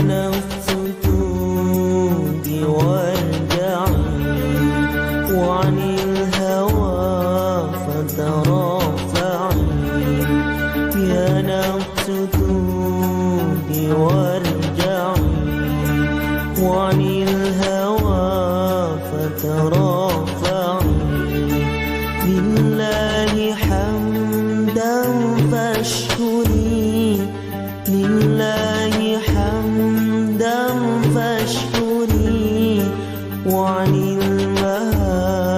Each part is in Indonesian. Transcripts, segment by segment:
نفس توبي وارجعي وعن الهوى فترافعي يا نفس توبي وارجعي وعن الهوى فترافعي لله حمدا فاشكري لله حمدا فاشكري وعن المهالك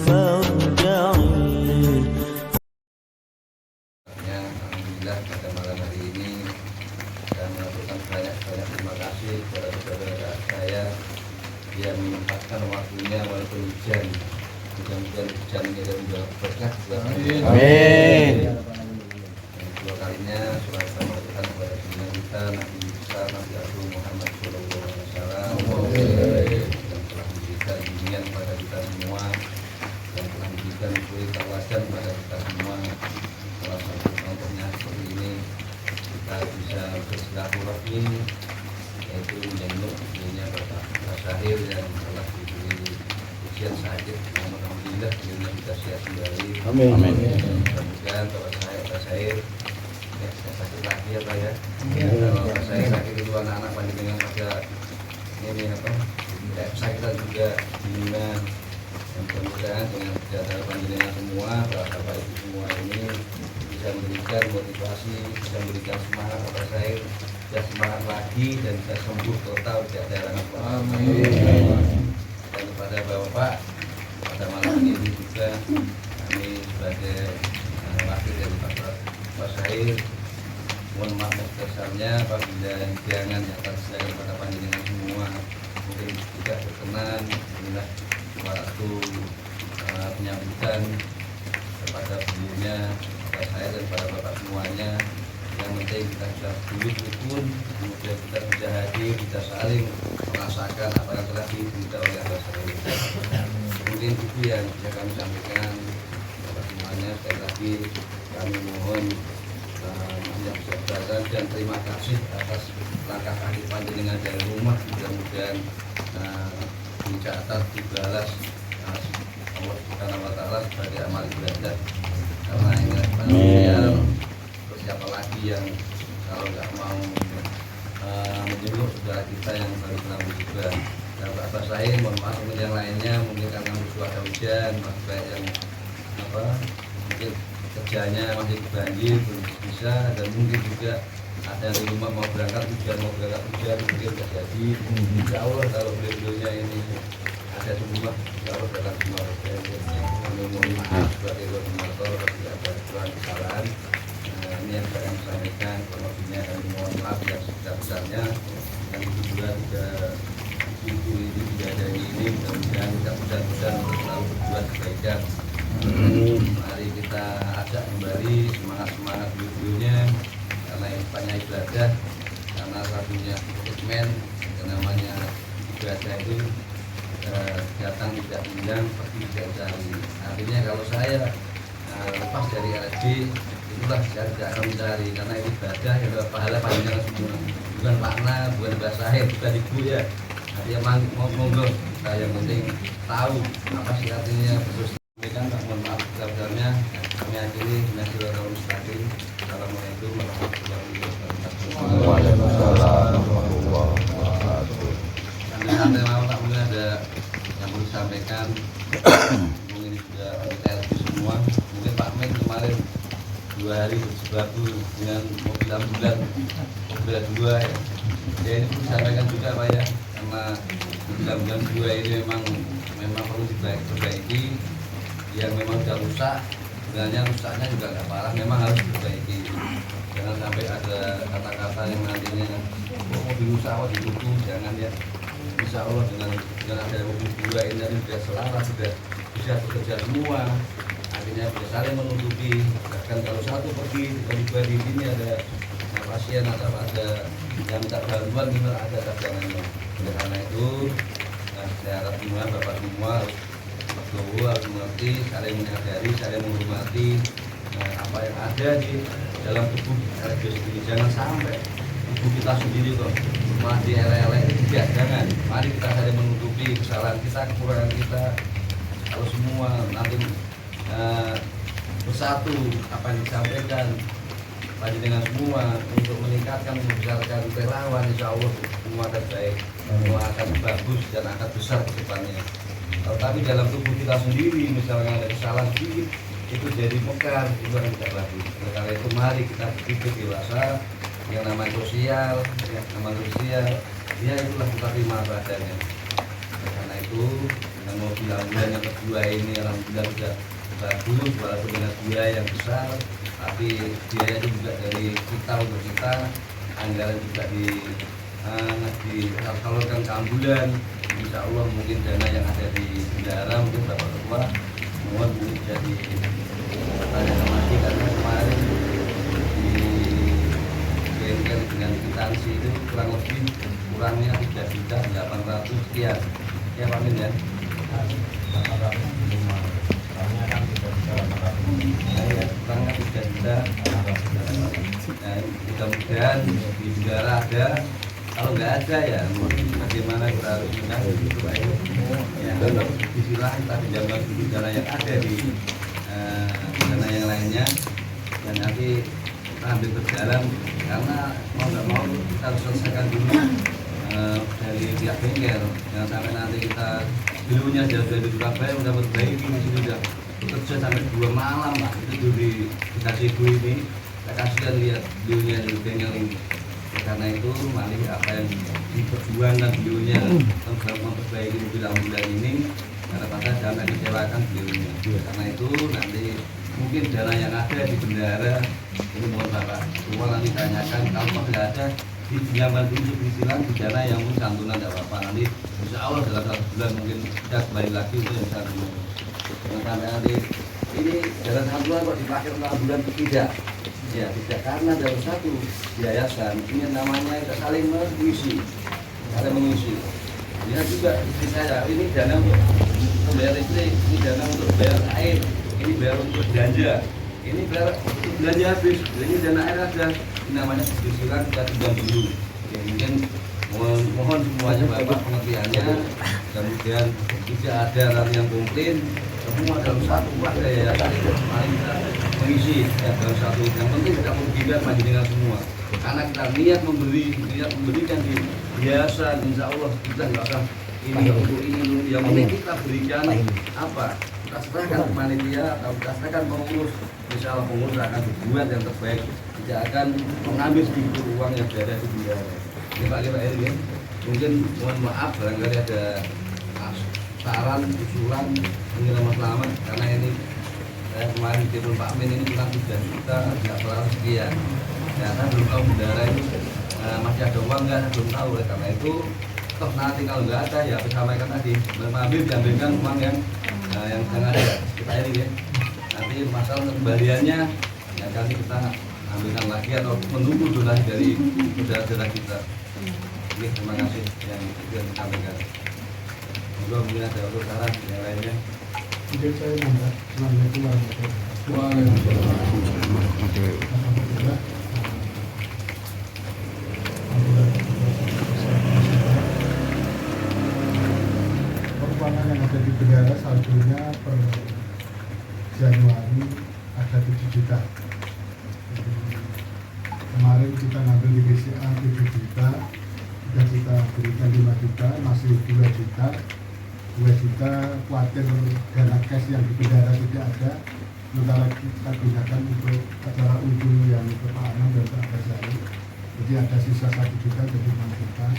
فارجعي. Alhamdulillah pada malam hari ini saya melakukan banyak terima kasih kepada saudara saya yang menyempatkan waktunya walaupun hujan. Mudah-mudahan hujan ini membawa berkah buat kami. Amin. Dua kalinya selalu saya melakukan kepada dunia kita Nabi besar Nabi Agung Muhammad Sallallahu Alaihi Wasallam yang telah memberikan bimbingan kepada kita semua, yang telah memberikan kawasan kepada kita semua. Salah satu contohnya seperti ini kita bisa bersilaturahmi, yaitu menjenguk ibunya Bapak Syahir yang telah diberi ujian sakit. Namun alhamdulillah beliau bisa sehat kembali. Amin. Mudah-mudahan Bapak Syahir sakit lagi ya Pak ya. Kalau saya sakit itu anak-anak panjenengan pada ini apa? Kesakitan juga bingungan. Mudah-mudahan dengan kesehatan panjenengan semua, bapak ibu semua ini bisa memberikan motivasi, bisa memberikan semangat kepada saya, bisa semangat lagi dan bisa sembuh total tidak ada halangan. Amin. Dan kepada bapak pada malam ini juga kami sebagai wakil dari Pak Syahir mohon maaf besarnya apabila jangan yang tersedia kepada panjenengan semua mungkin tidak berkenan inilah waktu penyambutan kepada beliaunya, kepada saya dan kepada bapak semuanya. Yang penting kita sudah duduk rukun, kemudian kita bisa hadir, kita saling merasakan apa yang telah diberitahu oleh Allah SWT. Mungkin itu yang bisa kami sampaikan kepada semuanya. Sekali lagi kami mohon yang bersabar dan terima kasih atas langkah kaki panjenengan dari rumah. Mudah-mudahan dicatat, dibalas Allah Subhanahu wa Ta'ala sebagai amal ibadah. Karena ini manusia, terus siapa lagi yang kalau nggak mau menjenguk saudara kita yang baru kena musibah. Dan Bapak saya mohon maaf untuk yang lainnya mungkin karena ada hujan, baik yang mungkin kerjanya masih banjir belum bisa, dan mungkin juga ada di rumah mau berangkat hujan mungkin tidak jadi. Insya Allah kalau beliaunya ini ada di rumah, insya Allah berangkat semua. Mohon maaf buat motor tidak ada kurang kesalahan. Ini yang saya sampaikan, kronologinya kami mohon maaf yang sebesar-besarnya. Dan itu juga ibu ini tidak ada ini, mudah-mudahan kita mudah-mudahan untuk selalu berbuat kebaikan. Mari kita ajak kembali semangat dulunya karena ini banyak ibadah, karena satunya komitmen yang namanya ibadah itu datang tidak undang, pergi tidak cari. Artinya kalau saya lepas dari RSD itulah saya tidak akan mencari, karena ini ibadah yang pahala panjang semua, bukan makna, bukan bahasa akhir, bukan ibu ya. Artinya monggo kita yang penting tahu apa sih artinya terus. Mohon maaf sebesar-besarnya. Kami akhiri Bismillahirrahmanirrahim. Assalamualaikum warahmatullahi wabarakatuh. Waalaikumsalam warahmatullahi wabarakatuh. Santai mau tak mungkin ada yang perlu disampaikan. Mungkin ini sudah kita semua. Mungkin Pak Men kemarin 2 hari berjibaku dengan mobil ambulan, mobil 2 ya. Ya ini perlu disampaikan juga Pak ya, karena mobil ambulan 2 ini memang perlu diperbaiki. Yang memang sudah rusak, sebenarnya rusaknya juga nggak parah, memang harus diperbaiki. Jangan sampai ada kata-kata yang nantinya mobil rusak kok ditutup, jangan ya. Insya Allah dengan ada mobil 2 ini sudah selaras, sudah bisa bekerja semua, artinya bisa saling menutupi. Bahkan kalau satu pergi tiba-tiba di sini ada pasien atau ada yang minta bantuan, memang ada cadangannya. Oleh karena itu saya harap semua bapak semua harus mengerti, saling menyadari, saling menghormati apa yang ada di dalam tubuh RSD ini. Jangan sampai tubuh kita sendiri kok malah dielek-elek. Tidak, jangan. Mari kita saling menutupi kesalahan kita, kekurangan kita. Kalau semua nanti bersatu apa yang disampaikan tadi dengan semua untuk meningkatkan, membesarkan relawan, insya Allah semua akan baik, semua akan bagus dan akan besar ke depannya. Tapi dalam tubuh kita sendiri misalnya ada kesalahan sedikit itu jadi mekar, itu yang tidak bagus. Oleh karena itu mari kita berpikir dewasa, yang namanya sosial, ya itulah kita terima badannya. Oleh karena itu dengan mobil ambulan yang kedua ini alhamdulillah sudah bagus, walaupun dengan biaya yang besar, tapi biaya itu juga dari kita untuk kita, anggaran juga disalurkan ke ambulan. Insya Allah mungkin dana yang ada di bendahara mungkin Bapak Ketua mohon bisa ditanyakan lagi, karena kemarin di bengkel dengan kwitansi itu kurang lebih kurangnya 3.800.000 sekian. Ya Pak Min ya. Kurangnya 3 juta. Nah, mudah-mudahan di negara ada. Kalau nggak ada ya mungkin bagaimana kita harus mencari itu Pak. Ya, di sisi lain tapi jangan dulu dana yang ada di dana yang lainnya, dan nanti kita ambil berjalan, karena mau nggak mau kita harus selesaikan dulu dari pihak bengkel. Jangan sampai nanti kita dulunya jauh dari Surabaya udah perbaiki di sini udah bekerja sampai 2 malam Pak. Itu dikasih ibu ini, saya kasihan lihat dulunya di bengkel ini. Karena itu mari apa yang diperjuangkan beliaunya tentang memperbaiki mobil ambulan ini, karena pada jangan kecewakan beliaunya. Karena itu nanti mungkin dana yang ada di bendahara ini mohon Bapak semua nanti tanyakan, kalau tidak ada dipinjamkan dulu disilang di dana yang mungkin santunan tidak apa-apa. Nanti insya Allah dalam 1 bulan mungkin kita kembali lagi untuk yang santunan. Jangan sampai nanti ini dana santunan kok dipakai untuk ambulan, tidak. Ya, tidak, karena dalam satu yayasan ini namanya kita saling mengisi. Ya juga istri saya, ini dana untuk membayar listrik, ini dana untuk bayar air, ini bayar untuk belanja, ini bayar belanja habis, ini dana air ada. Ini namanya disilang kita tinggal dulu. Ya, mungkin mohon semuanya Bapak pengertiannya, kemudian tidak ada nanti yang komplain, semua dalam satu keluarga ya, mari kita mengisi ya, dalam satu. Yang penting kita merugikan panjenengan semua, karena kita niat memberikan di biasa, insya Allah kita nggak usah ini untuk ini, yang penting kita berikan apa, kita serahkan ke panitia atau kita serahkan pengurus. Insya Allah pengurus akan berbuat yang terbaik, tidak akan mengambil sedikit uang yang berada di bendahara. Ini Pak Eri ya, mungkin mohon maaf barangkali ada saran, usulan, mungkin Mas Selamat, karena ini saya kemarin di Pak Min ini kurang 3 juta, tidak terlalu sekian. Ya, saya belum tahu bendahara ini masih ada uang nggak, saya belum tahu. Karena itu toh nanti kalau nggak ada ya saya sampaikan tadi, mengambil diambilkan uang yang ada kita ini ya. Nanti masalah kembaliannya ya nanti kita ambilkan lagi atau menunggu donasi dari saudara-saudara kita. Oke, terima kasih yang sudah disampaikan. Semoga mungkin ada saran yang lainnya. Mungkin saya nambah, Assalamualaikum warahmatullahi wabarakatuh. Perubahan yang ada di bendahara saldonya per Januari ada 7 juta. Kemarin kita ngambil di BCA 7 juta, sudah kita berikan 5 juta, masih 2 juta. 2 juta khawatir dana cash yang di bendahara tidak ada, sementara kita gunakan untuk acara ujung yang ke Pak Anam dan Pak Abasari. Jadi ada sisa 1 juta jadi 6 juta.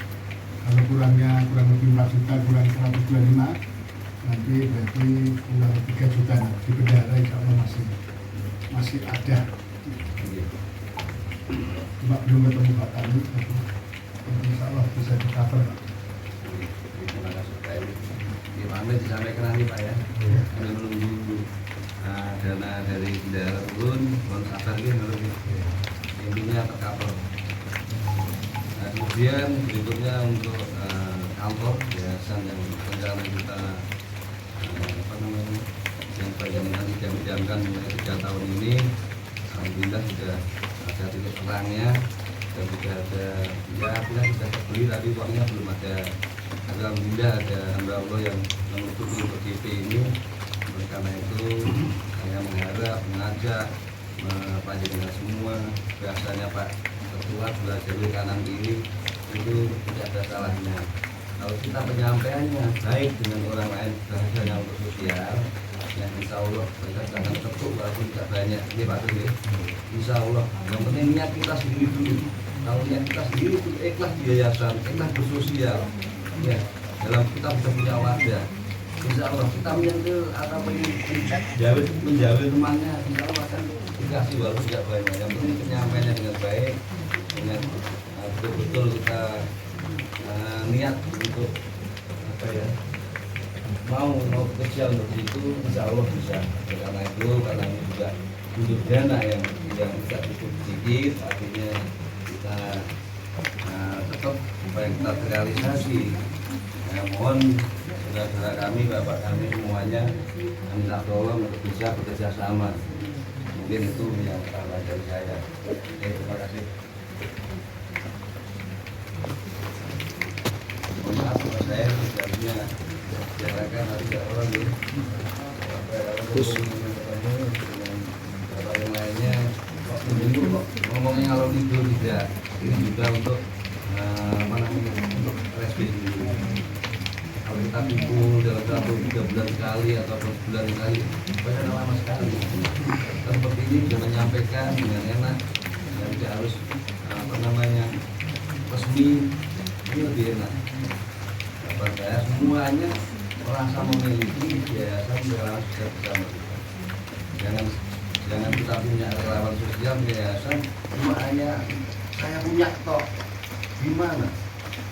Kalau kurangnya kurang lebih 4 juta, kurang 125, nanti berarti kurang 3 juta. Nah, di bendahara insya Allah masih ada. Cuma belum ketemu Pak Tani, tapi insya Allah bisa di cover. Terima kasih Pak Eri. Pak Amin disampaikan nanti Pak ya. Kami menunggu dana dari bendahara turun, mohon sabar gitu. Intinya tercover. Nah, kemudian berikutnya untuk kantor yayasan yang rencana kita yang panjangnya dijamkan mulai 3 tahun ini, alhamdulillah sudah ada titik terangnya. dan juga ada ya bilang sudah terbeli tapi uangnya belum ada. Alhamdulillah ada hamba Allah yang menutupi untuk DP ini. Oleh karena itu saya mengharap, mengajak panjenengan semua, biasanya Pak Ketua sebelah kiri kanan kiri itu tidak ada salahnya. Kalau kita penyampaiannya baik dengan orang lain, bahasanya untuk sosial, ya insya Allah kita jangan tepuk walaupun tidak banyak. Ini Pak Ketua, insya Allah. Yang penting niat kita sendiri dulu. Kalau niat kita sendiri itu ikhlas di yayasan, ikhlas bersosial. Ya, dalam kita bisa punya wadah. Insya Allah kita menyentuh atau menjauhi temannya, insya Allah akan dikasih walaupun tidak banyak. Yang penting penyampaiannya dengan baik, dengan betul-betul kita niat untuk apa ya, mau bekerja untuk itu, insya Allah bisa. Karena ini juga butuh dana yang tidak cukup sedikit, artinya kita tetap supaya kita terrealisasi. Mohon saudara-saudara kami, bapak kami semuanya minta tolong untuk bisa bekerja sama. Mungkin itu yang salah dari saya. Oke, terima kasih. Mohon maaf kalau saya sebenarnya silakan ada orang ini. Terus bapak yang lainnya kok ngomongnya kalau tidur tidak. Ini juga untuk apa namanya, untuk respect dulu. Kalau kita kumpul dalam 3 bulan sekali atau sebulan sekali, banyak lama sekali. Dan seperti ini bisa menyampaikan dengan enak dan tidak harus apa namanya resmi, ini lebih enak. Dapat saya semuanya merasa memiliki yayasan relawan sosial bersama kita. Jangan kita punya relawan sosial yayasan cuma hanya saya punya toh. Gimana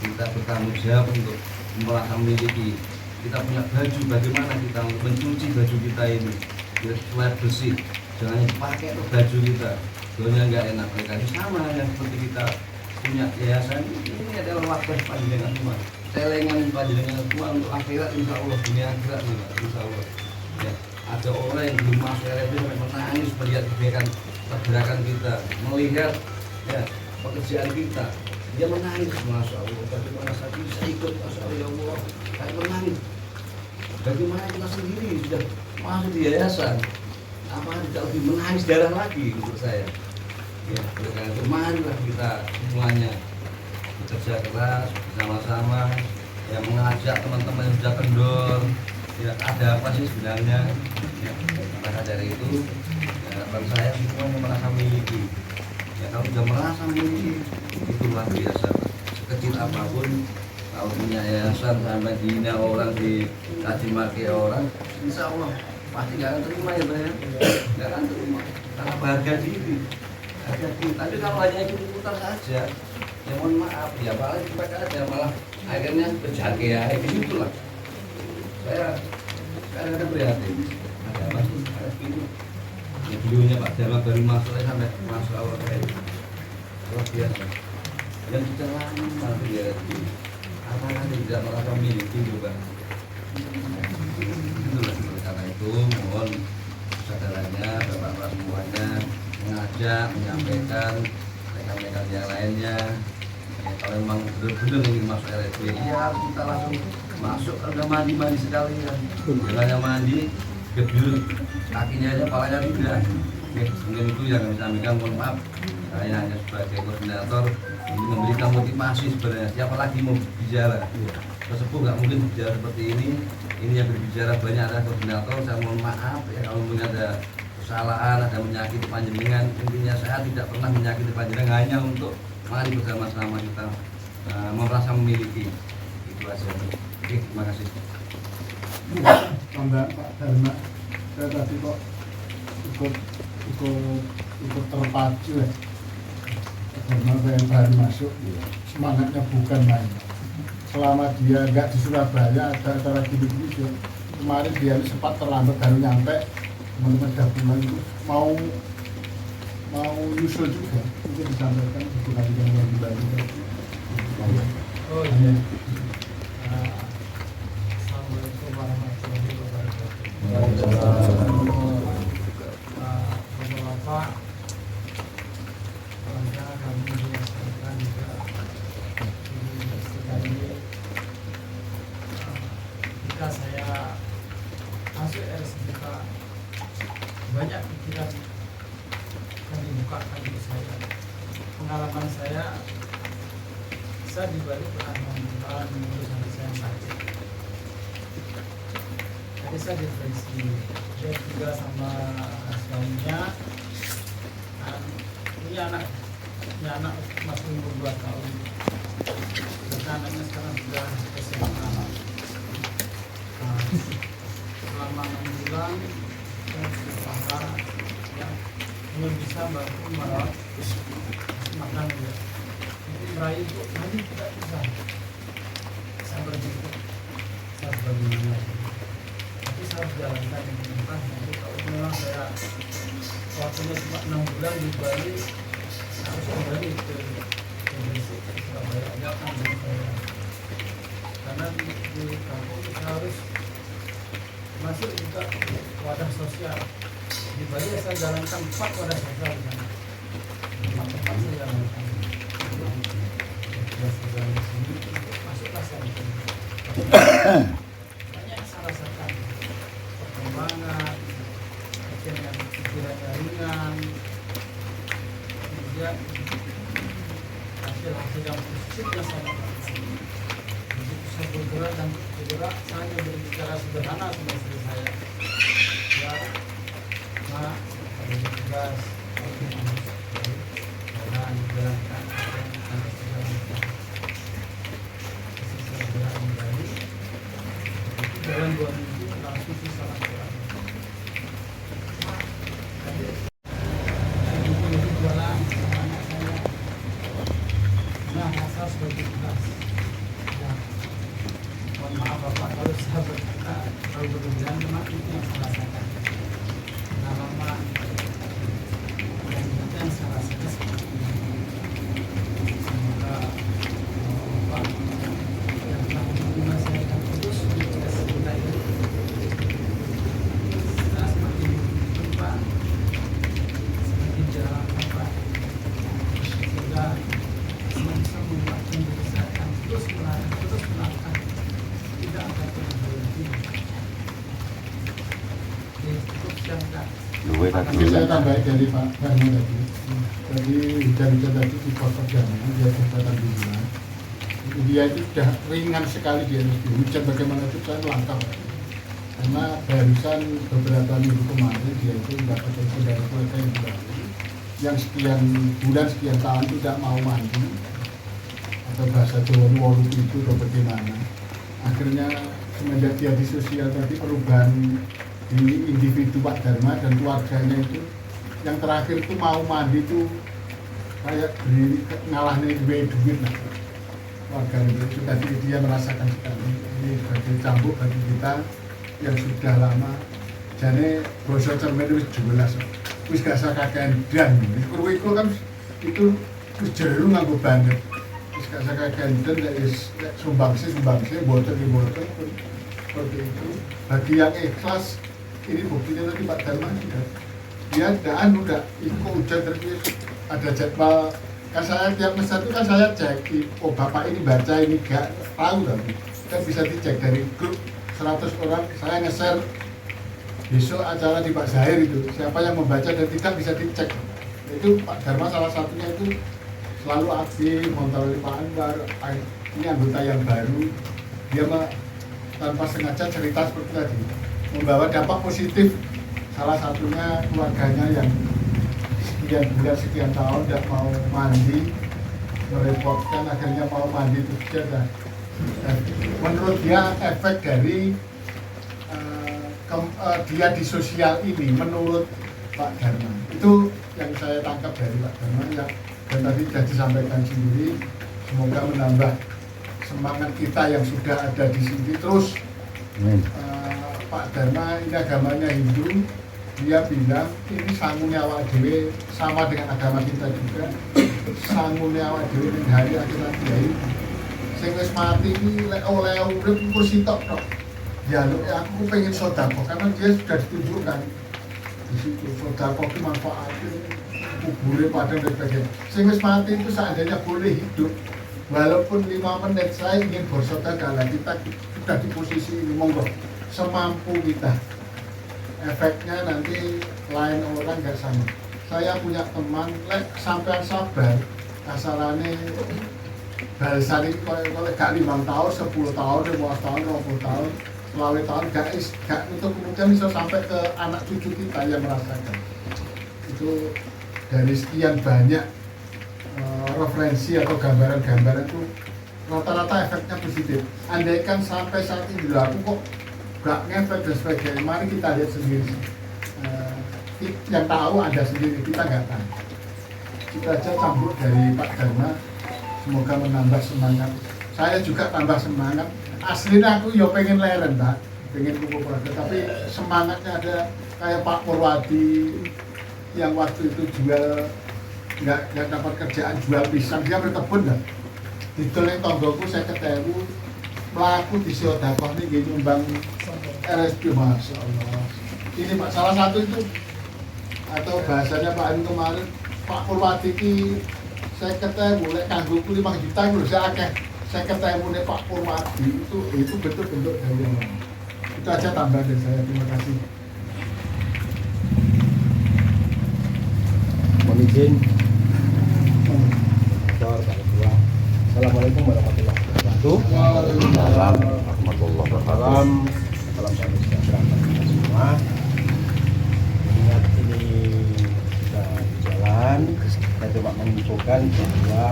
kita bertanggung jawab untuk merasa memiliki, kita punya baju, bagaimana kita mencuci baju kita ini biar bersih, jangan dipakai tuh baju kita, doanya nggak enak. Mereka sama yang seperti kita punya yayasan ini adalah wadah panjenengan semua, celengan panjenengan semua untuk akhirat, insya Allah, dunia akhirat juga, insya Allah. Ya, ada orang yang belum masuk RFP sampai menangis melihat pergerakan kita, melihat ya pekerjaan kita. Dia menangis, Masya Allah, bagaimana saya bisa ikut, Masya Allah, ya Allah, saya menangis. Bagaimana kita sendiri sudah masuk di yayasan, apa tidak lebih menangis darah lagi untuk saya. Ya, karena itu marilah kita semuanya bekerja keras, bersama-sama, ya mengajak teman-teman yang sudah kendor, ya ada apa sih sebenarnya. Ya, maka dari itu, harapan saya semuanya merasa memiliki. Ya, kalau sudah merasa memiliki, itu luar biasa. Sekecil apapun, kalau punya yayasan sampai dihina orang, dicaci maki orang, insya Allah pasti nggak akan terima ya Pak ya, nggak akan terima. Karena harga diri. Tapi kalau hanya ikut-ikutan saja, ya mohon maaf, ya paling kita aja malah akhirnya berjaga ya, gitu lah. Saya ada prihatin, ada masuk, ada ini. Ya, videonya Pak Jamal baru masuk sampai masuk awal kayak luar biasa. Yang sudah lama dia itu, apakah tidak merasa memiliki juga? Itulah karena itu mohon saudaranya, bapak-bapak semuanya mengajak, menyampaikan rekan-rekan yang lainnya. Ya, kalau memang benar-benar ingin masuk RSP, ya kita langsung masuk, udah mandi sekalian. Jangan mandi, gedul kakinya aja, palanya tidak. Mungkin itu yang kami sampaikan. Mohon maaf, saya hanya sebagai koordinator ini memberikan motivasi sebenarnya. Siapa lagi mau bicara? Sesepuh nggak mungkin bicara seperti ini. Ini yang berbicara banyak adalah koordinator. Saya mohon maaf ya kalau mungkin ada kesalahan, ada menyakiti panjenengan. Intinya saya tidak pernah menyakiti panjenengan, hanya untuk mari bersama-sama kita merasa memiliki. Itu aja. Oke, terima kasih. Tambah Pak Dharma, saya tadi kok ikut terpacu ya. Karena saya baru masuk, semangatnya bukan main. Selama dia nggak di Surabaya ada acara gini-gini, kemarin dia sempat terlambat baru nyampe, teman-teman gabungan itu mau nyusul juga, mungkin disampaikan itu lagi yang lagi. Oh iya. Assalamualaikum warahmatullahi wabarakatuh. Bapak-bapak, kami pengalaman saya di Bali pernah mengurus anak saya yang sakit. Jadi saya depresi, dia tinggal sama suaminya. Ini anak masih umur 2 tahun. Karena anaknya sekarang sudah SMA. Selama 6 bulan saya berusaha ya, belum bisa bantu merawat makan ya. Jadi meraih itu nanti tidak bisa. Saya berpikir saya bagaimana. Tapi saya harus jalankan yang pemerintah. Jadi kalau memang saya waktunya cuma 6 bulan di Bali, harus kembali ke Gresik, ke Surabaya aja kan dari saya. Karena di kampung kita harus masuk juga wadah sosial. Di Bali saya jalankan 4 wadah sosial di sana. 4 tempat saya jalankan. Saya di sini masuklah saya di sini. Banyak yang saya rasakan perkembangan, yang pikirannya ringan, kemudian hasil yang positif yang saya dapatkan. Begitu saya bergerak saya hanya berbicara sederhana sama istri saya. Ya, mak, ada tugas, jalan, jalankan, harus dijalankan. Saya bergerak kembali. Jalan 2 minggu langsung bisa lakukan. Jualan sama anak saya. Nah, asal sebagai tugas. Ya. Mohon maaf Bapak kalau saya berkata kalau berlebihan, memang itu yang saya rasakan. Lama dan itu yang saya rasakan seperti ini. Semoga Bapak yang telah menerima saya dan terus dikasih kita ini. Saya semakin berubah. Jalan apa sehingga bisa membuatkan diri saya akan terus melakukan tidak akan pernah berhenti. Jadi cukup siapkan. Jadi saya tambah dari Pak Dharma tadi. Jadi hujan-hujan tadi di pos kerjanya dia kesempatan bulan. Dia itu sudah ringan sekali dia hujan bagaimana itu saya langkah. Karena barusan beberapa minggu kemarin dia itu mendapat telepon dari keluarga yang sekian bulan, sekian tahun tidak mau mandi atau bahasa Jawa walu itu atau bagaimana. Akhirnya semenjak dia di sosial tadi perubahan di individu Pak Dharma dan keluarganya itu yang terakhir itu mau mandi itu kayak ngalahnya duit lah keluarga itu. Tadi dia merasakan sekali ini bagi cambuk bagi kita yang sudah lama. Jadi bosok cermin itu jelas. Wis gak usah kakean dan iku kan itu wis jeru nganggo banget. Wis gak usah kakean dan sumbangsi boten seperti itu. Bagi yang ikhlas ini buktinya tadi Pak Dharma dia udah ikut hujan terus ada jadwal kan saya tiap mesen itu kan saya cek oh bapak ini baca ini gak tahu tapi kan bisa dicek dari grup 100 orang saya nge-share besok acara di Pak Zahir itu siapa yang membaca dan tidak bisa dicek itu Pak Dharma salah satunya itu selalu aktif mengontrol Pak Anwar ini anggota yang baru dia tanpa sengaja cerita seperti tadi membawa dampak positif salah satunya keluarganya yang sekian bulan sekian tahun tidak mau mandi merepotkan akhirnya mau mandi itu saja dan menurut dia efek dari dia di sosial ini menurut Pak Dharma itu yang saya tangkap dari Pak Dharma yang dan tadi sudah disampaikan sendiri semoga menambah semangat kita yang sudah ada di sini terus Pak Dharma ini agamanya Hindu dia bilang ini sanggune awak dhewe sama dengan agama kita juga sanggune awak dhewe ning hari akhirat kiai sing wis mati iki lek oleh urip kursi tok ya aku pengen sodako karena dia sudah ditunjukkan di situ sodako itu manfaatnya kuburnya padang dan sebagainya sing wis mati itu seandainya boleh hidup walaupun 5 menit saya ingin bersodako kita sudah di posisi ini monggo semampu kita efeknya nanti lain orang nggak sama saya punya teman sampai sabar Asalane balasan iki koyo gak 5 tahun, 10 tahun, 15 tahun, 20 tahun, 20 tahun gak untuk kemudian bisa sampai ke anak cucu kita yang merasakan. Itu dari sekian banyak referensi atau gambaran-gambaran itu rata-rata efeknya positif. Andaikan sampai saat ini aku kok gak ngefek dan sebagainya, mari kita lihat sendiri. Yang tahu ada sendiri, kita nggak tahu. Kita aja cambuk dari Pak Dharma, semoga menambah semangat. Saya juga tambah semangat. Aslinya aku ya pengen leren, Pak, pengen kumpul keluarga, tapi semangatnya ada kayak Pak Purwadi yang waktu itu jual nggak dapat kerjaan, jual pisang, dia berkebun kan. Didol yang tonggoku saya ketemu melaku di Siodakoh ini nyumbang RSP, Masya Allah. Ini Pak, salah satu itu atau bahasanya Pak Anu kemarin, Pak Purwadi ki saya ketemu lek kanggoku 5 juta itu saya akeh. Saya ketemu nih Pak Purwadi itu betul bentuk dari yang lain. Itu aja tambahan dari saya. Terima kasih. Mohon izin. Assalamualaikum warahmatullahi wabarakatuh. Waalaikumsalam warahmatullahi wabarakatuh. Salam sejahtera kita semua. Ingat ini sudah jalan. Saya coba menginfokan bahwa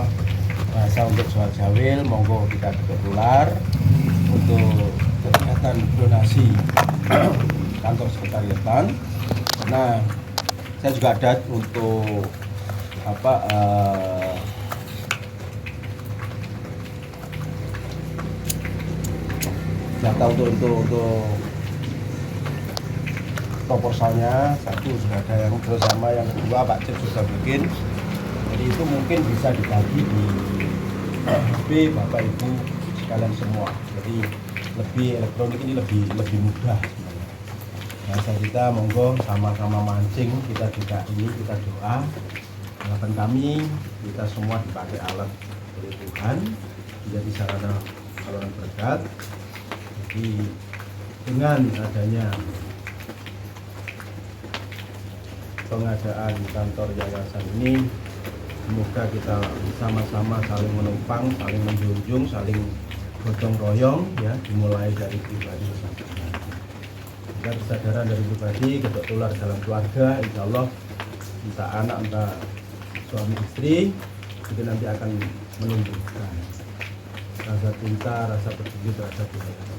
rasa untuk soal jawil, monggo kita tular untuk kegiatan donasi kantor sekretariatan. Karena saya juga ada untuk data untuk proposalnya. Satu sudah ada yang bersama, yang kedua Pak Cip sudah bikin. Jadi itu mungkin bisa dibagi di HP Bapak Ibu sekalian semua. Jadi lebih elektronik ini lebih mudah sebenarnya. Bahasa kita monggo sama-sama mancing, kita juga ini kita doa. Harapan kami kita semua dipakai alat oleh Tuhan menjadi sarana saluran berkat. Jadi dengan adanya pengadaan kantor yayasan ini, semoga kita sama-sama saling menumpang, saling menjunjung, saling gotong royong, ya, dimulai dari pribadi bersama. Jika kesadaran dari pribadi kebetulan dalam keluarga, insya Allah entah anak, entah suami istri, itu nanti akan menumbuhkan rasa cinta, rasa peduli terhadap budaya.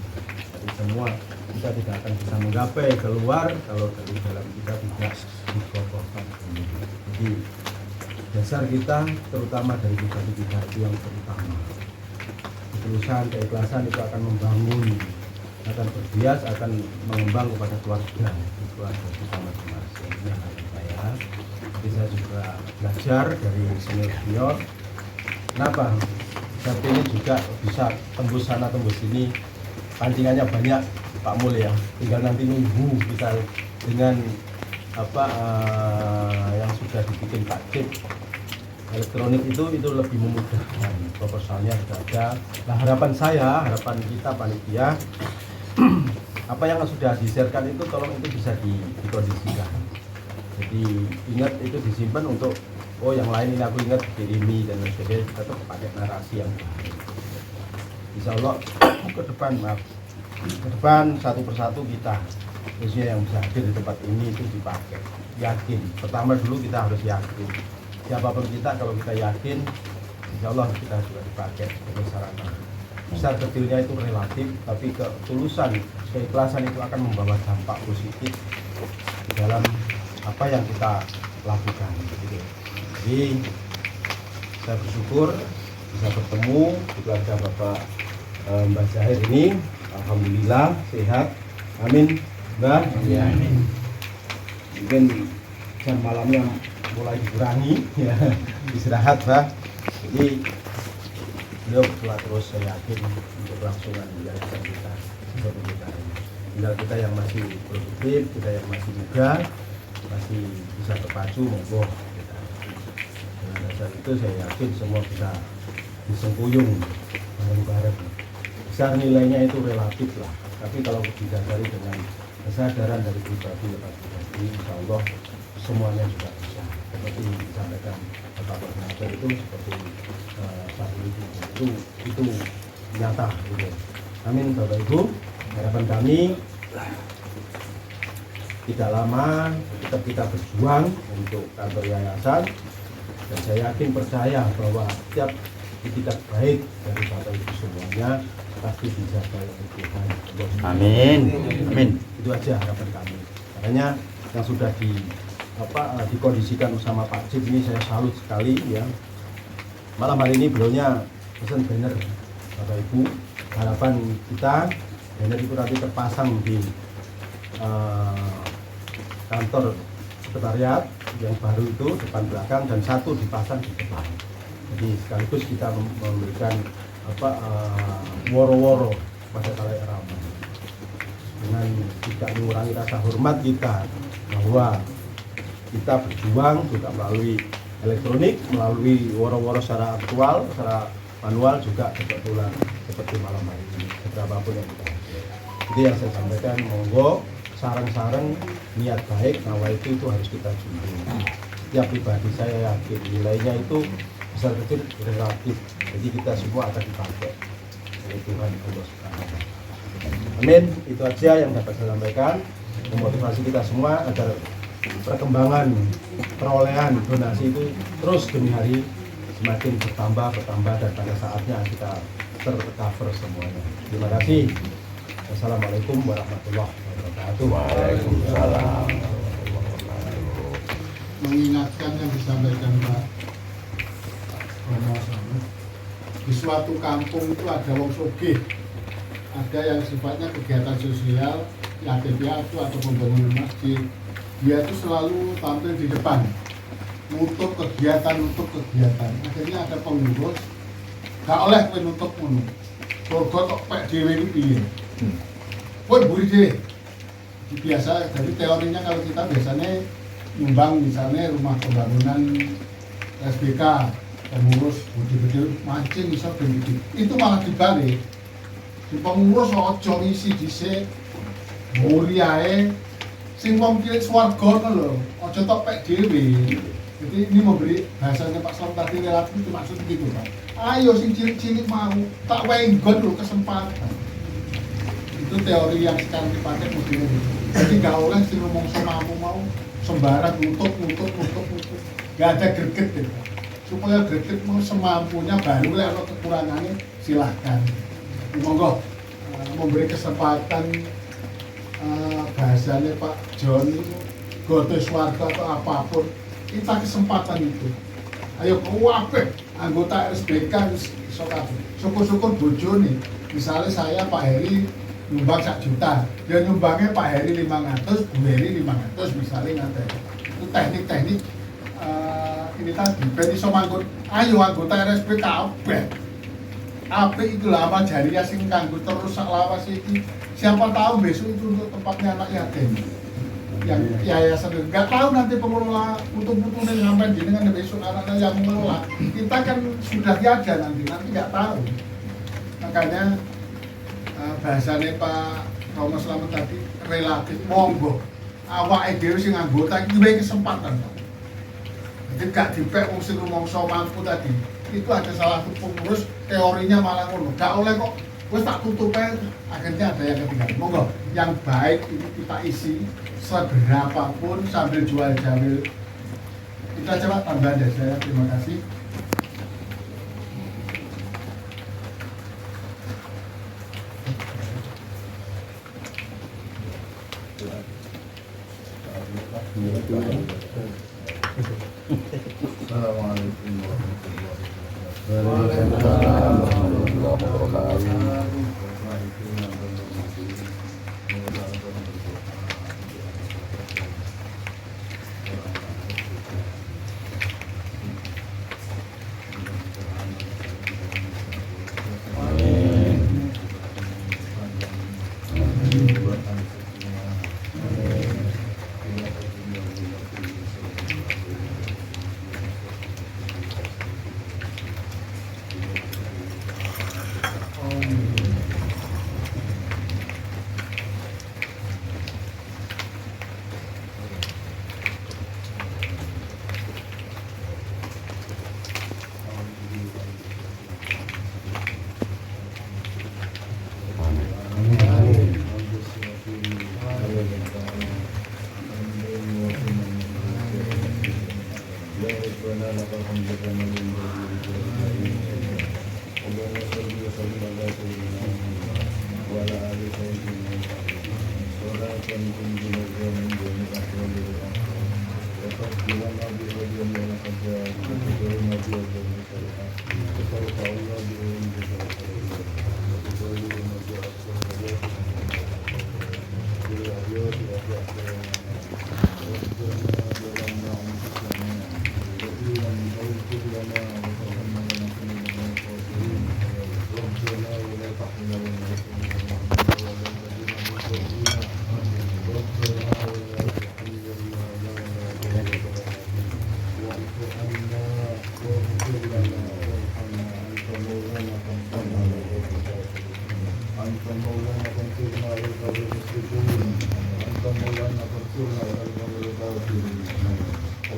Jadi semua kita tidak akan bisa menggapai keluar kalau dari dalam kita tidak dikokohkan. Jadi dasar kita terutama dari pribadi kita itu yang terutama. Ketulusan, keikhlasan itu akan membangun, akan berbias, akan mengembang kepada keluarga kita masing-masing. Ini harapan saya. Jadi saya juga belajar dari senior-senior. Kenapa? Saya ingin juga bisa tembus sana tembus sini. Pancingannya banyak Pak Mul ya. Tinggal nanti nunggu kita dengan yang sudah dibikin Pak Cip. Elektronik itu lebih memudahkan, proposalnya sudah ada. Nah harapan kita panitia, apa yang sudah di-sharekan itu tolong itu bisa dikondisikan. Jadi ingat itu disimpan untuk yang lain ini aku ingat ini dan sebagainya, tetap pakai narasi yang baik. Insya Allah ke depan satu persatu kita khususnya yang bisa hadir di tempat ini itu dipakai. Yakin, pertama dulu kita harus yakin. Siapapun kita, kalau kita yakin, insya Allah kita juga dipakai sebagai sarana. Besar kecilnya itu relatif, tapi ketulusan, keikhlasan itu akan membawa dampak positif di dalam apa yang kita lakukan. Gitu. Jadi saya bersyukur bisa bertemu di keluarga Bapak Mbah Zahir ini. Alhamdulillah sehat. Amin. Mbah. Ya. Mungkin jam malamnya mulai dikurangi ya, istirahat Pak. Jadi beliau terus saya yakin untuk kelangsungan yayasan kita seperti kita ini. Tinggal kita yang masih produktif, kita yang masih muda, masih bisa terpacu monggo kita. Dengan dasar itu saya yakin semua bisa disengkuyung bareng-bareng. Besar nilainya itu relatif lah, tapi kalau didasari dengan kesadaran dari pribadi, insya Allah semuanya juga bisa seperti disampaikan Bapak Koordinator itu seperti saat itu nyata gitu. Amin Bapak Ibu. Harapan kami tidak lama tetap kita berjuang untuk kantor yayasan, dan saya yakin percaya bahwa setiap itikat baik dari Bapak Ibu semuanya pasti dijaga oleh Tuhan. Amin. Amin. Itu aja harapan kami. Makanya yang sudah dikondisikan sama Pak Cip ini saya salut sekali ya. Malam hari ini beliaunya pesan banner Bapak Ibu. Harapan kita banner itu nanti terpasang di kantor sekretariat yang baru itu depan belakang, dan satu dipasang di depan. Jadi sekaligus kita memberikan woro-woro pada kalayak ramai dengan tidak mengurangi rasa hormat kita bahwa kita berjuang juga melalui elektronik, melalui woro-woro secara aktual, secara manual juga kebetulan seperti malam hari ini, berapapun yang kita hasil. Jadi yang saya sampaikan, monggo sarang-sarang niat baik, nawa itu harus kita junjung. Setiap pribadi saya yakin nilainya itu besar kecil relatif, jadi kita semua akan dipakai oleh Tuhan Allah Subhanahu wa Ta'ala. Amin. Itu aja yang dapat saya sampaikan, memotivasi kita semua agar perkembangan perolehan donasi itu terus demi hari semakin bertambah dan pada saatnya kita tercover semuanya. Terima kasih. Assalamualaikum warahmatullahi wabarakatuh. Waalaikumsalam. Mengingatkan yang disampaikan Pak Romo sama, di suatu kampung itu ada wong sugih, ada yang sifatnya kegiatan sosial, yatim piatu atau pembangunan masjid. Dia itu selalu tampil di depan, nutup kegiatan. Akhirnya ada pengurus, gak oleh kowe nutup ngono. Surga kok pek dhewe iki piye? Kowe mburi dhewe. Biasa dari teorinya kalau kita biasanya nyumbang misalnya rumah pembangunan SBK, pengurus budi-budi mancing bisa begitu. Itu malah dibalik. Di pengurus ojo ngisi dhisik, mburi ae. Sing wong cilik swarga ngono lho, aja tok pek dhewe. Jadi ini memberi bahasanya Pak Slam tadi relatif itu maksud gitu Pak. Ayo sing cilik-cilik mau tak wenggon lho kesempatan. Itu teori yang sekarang dipakai model itu. Jadi gak oleh sing rumangsa mampu mau sembarang nutup. Gak ada greget gitu. Supaya greget mau semampunya, baru lek ana kekurangannya silahkan. Monggo memberi kesempatan bahasanya Pak John itu goto swarga atau apapun, kita kesempatan itu. Ayo kuwape anggota SBK iso kabeh. Syukur-syukur bojone. Misalnya saya Pak Heri nyumbang 1 juta, dia nyumbangnya Pak Heri 500, Bu Heri 500 misalnya nanti. Itu teknik-teknik ini tadi ben iso manggon. Ayo anggota RSP kabeh. Apik itu lama jariah sing kanggo terus sak lawas iki. Siapa tahu besok itu untuk tempatnya anak yatim yang yayasan. Nggak tahu nanti pengelola putu-putunya sampai gini kan besok anak-anak yang mengelola. Kita kan sudah tiada nanti nggak tahu. Makanya bahasanya Pak Romo Slamet tadi relatif, monggo awake dhewe sing anggota iki duwe kesempatan Pak. Jadi gak dipek wong sing rumangsa mampu tadi. Itu ada salah satu pengurus teorinya malah ngono. Gak oleh kok wes tak tutupnya, akhirnya ada yang ketinggalan. Monggo, yang baik ini kita isi seberapapun sambil jual jamil. Kita coba tambah deh saya. Terima kasih. Assalamualaikum warahmatullahi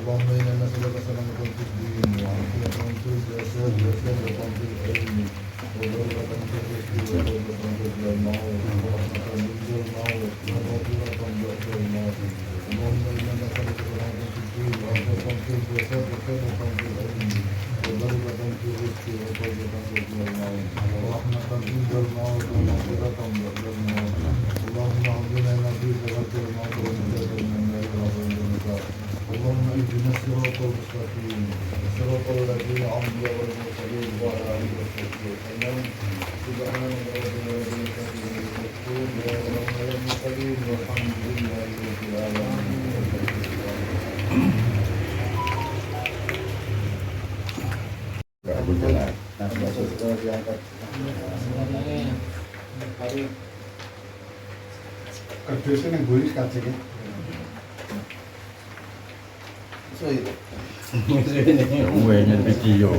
اللهم انا نسالك سلامة في الدين وعافية في الجسد وسلامة في العلم وبركة في الرزق وتوبة قبل الموت ورحمة عند الموت ومغفرة بعد الموت. اللهم انا نسالك سلامة في الدين وعافية في الجسد وسلامة في العلم وبركة في الرزق وتوبة قبل الموت ورحمة عند الموت ومغفرة بعد الموت. اللهم اهدنا في صراط الموت ونجاة من النار وعند النار. اللهم اهدنا الصراط المستقيم صراط الذين انعمت عليهم غير المغضوب عليهم ولا الضالين. سبحان ربك رب العزة عما يصفون والحمد لله رب العالمين. Kardusnya yang gue kacanya. Uangnya video.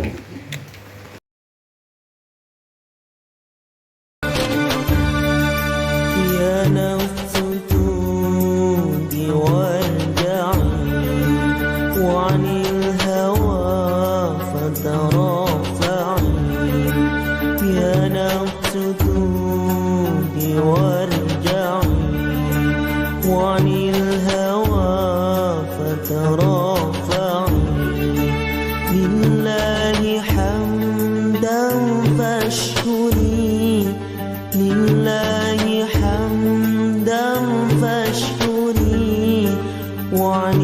يا نفس توبي وارجعي وعن الهوى فترافعي. يا نفس توبي وارجعي وعن الهوى فترافعي. لله حمدا فاشكري لله حمدا فاشكري وعن